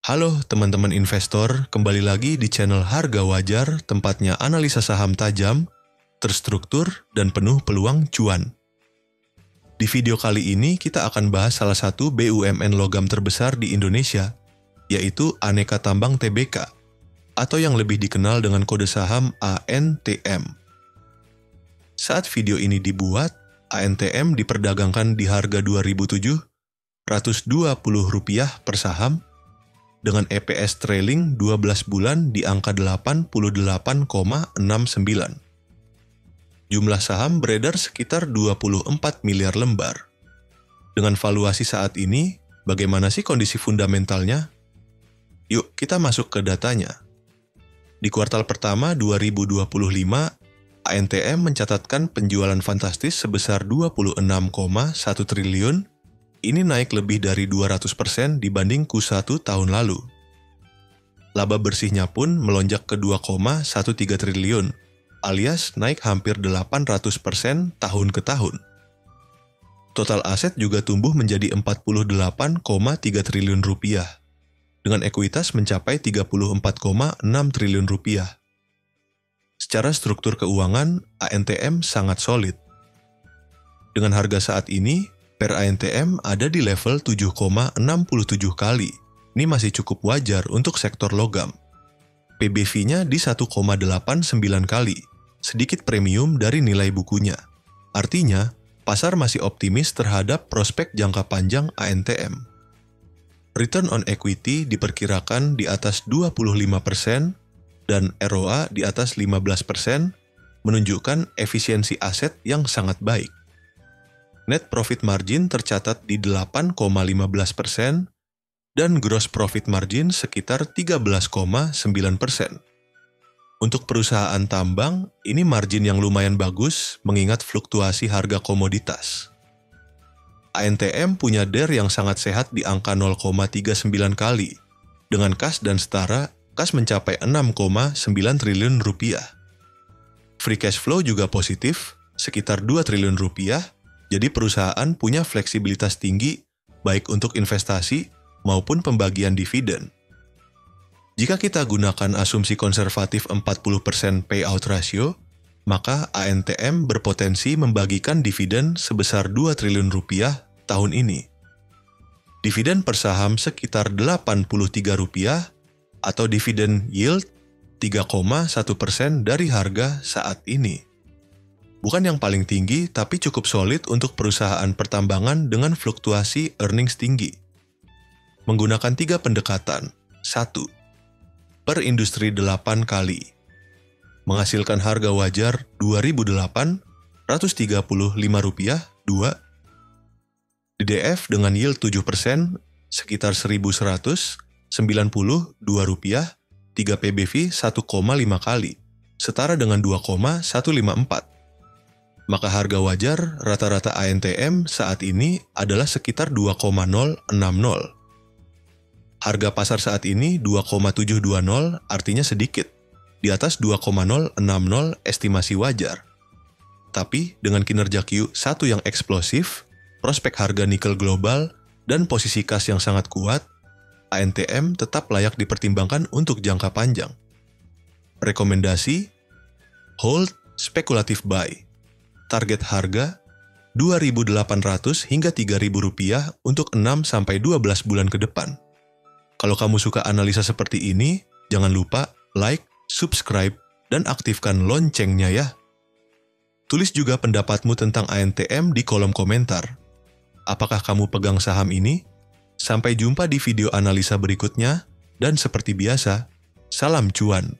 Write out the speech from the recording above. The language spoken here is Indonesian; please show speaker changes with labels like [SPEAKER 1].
[SPEAKER 1] Halo teman-teman investor, kembali lagi di channel Harga Wajar, tempatnya analisa saham tajam, terstruktur, dan penuh peluang cuan. Di video kali ini kita akan bahas salah satu BUMN logam terbesar di Indonesia, yaitu Aneka Tambang Tbk, atau yang lebih dikenal dengan kode saham ANTM. Saat video ini dibuat, ANTM diperdagangkan di harga Rp2.720 per saham, dengan EPS trailing 12 bulan di angka 88,69. Jumlah saham beredar sekitar 24 miliar lembar. Dengan valuasi saat ini, bagaimana sih kondisi fundamentalnya? Yuk kita masuk ke datanya. Di kuartal pertama 2025, ANTM mencatatkan penjualan fantastis sebesar 26,1 triliun. Ini naik lebih dari 200% dibanding Q1 tahun lalu. Laba bersihnya pun melonjak ke 2,13 triliun, alias naik hampir 800% tahun ke tahun. Total aset juga tumbuh menjadi 48,3 triliun rupiah, dengan ekuitas mencapai 34,6 triliun rupiah. Secara struktur keuangan, ANTM sangat solid. Dengan harga saat ini, PER ANTM ada di level 7,67 kali. Ini masih cukup wajar untuk sektor logam. PBV-nya di 1,89 kali, sedikit premium dari nilai bukunya. Artinya, pasar masih optimis terhadap prospek jangka panjang ANTM. Return on equity diperkirakan di atas 25% dan ROA di atas 15%, menunjukkan efisiensi aset yang sangat baik. Net profit margin tercatat di 8,15% dan gross profit margin sekitar 13,9%. Untuk perusahaan tambang, ini margin yang lumayan bagus mengingat fluktuasi harga komoditas. ANTM punya DER yang sangat sehat di angka 0,39 kali. Dengan kas dan setara, kas mencapai 6,9 triliun rupiah. Free cash flow juga positif, sekitar 2 triliun rupiah. Jadi perusahaan punya fleksibilitas tinggi baik untuk investasi maupun pembagian dividen. Jika kita gunakan asumsi konservatif 40% payout ratio, maka ANTM berpotensi membagikan dividen sebesar 2 triliun rupiah tahun ini. Dividen per saham sekitar Rp83 atau dividen yield 3,1% dari harga saat ini. Bukan yang paling tinggi, tapi cukup solid untuk perusahaan pertambangan dengan fluktuasi earnings tinggi. Menggunakan 3 pendekatan. 1. Per industri 8 kali. Menghasilkan harga wajar Rp2.835. 2. DDF dengan yield 7%, sekitar Rp1.192. 3 PBV 1,5 kali, setara dengan 2,154. Maka harga wajar rata-rata ANTM saat ini adalah sekitar 2,060. Harga pasar saat ini 2,720 artinya sedikit, di atas 2,060 estimasi wajar. Tapi dengan kinerja Q1 yang eksplosif, prospek harga nikel global, dan posisi kas yang sangat kuat, ANTM tetap layak dipertimbangkan untuk jangka panjang. Rekomendasi: hold, spekulatif buy. Target harga Rp2.800 hingga Rp3.000 untuk 6-12 bulan ke depan. Kalau kamu suka analisa seperti ini, jangan lupa like, subscribe, dan aktifkan loncengnya ya. Tulis juga pendapatmu tentang ANTM di kolom komentar. Apakah kamu pegang saham ini? Sampai jumpa di video analisa berikutnya, dan seperti biasa, salam cuan.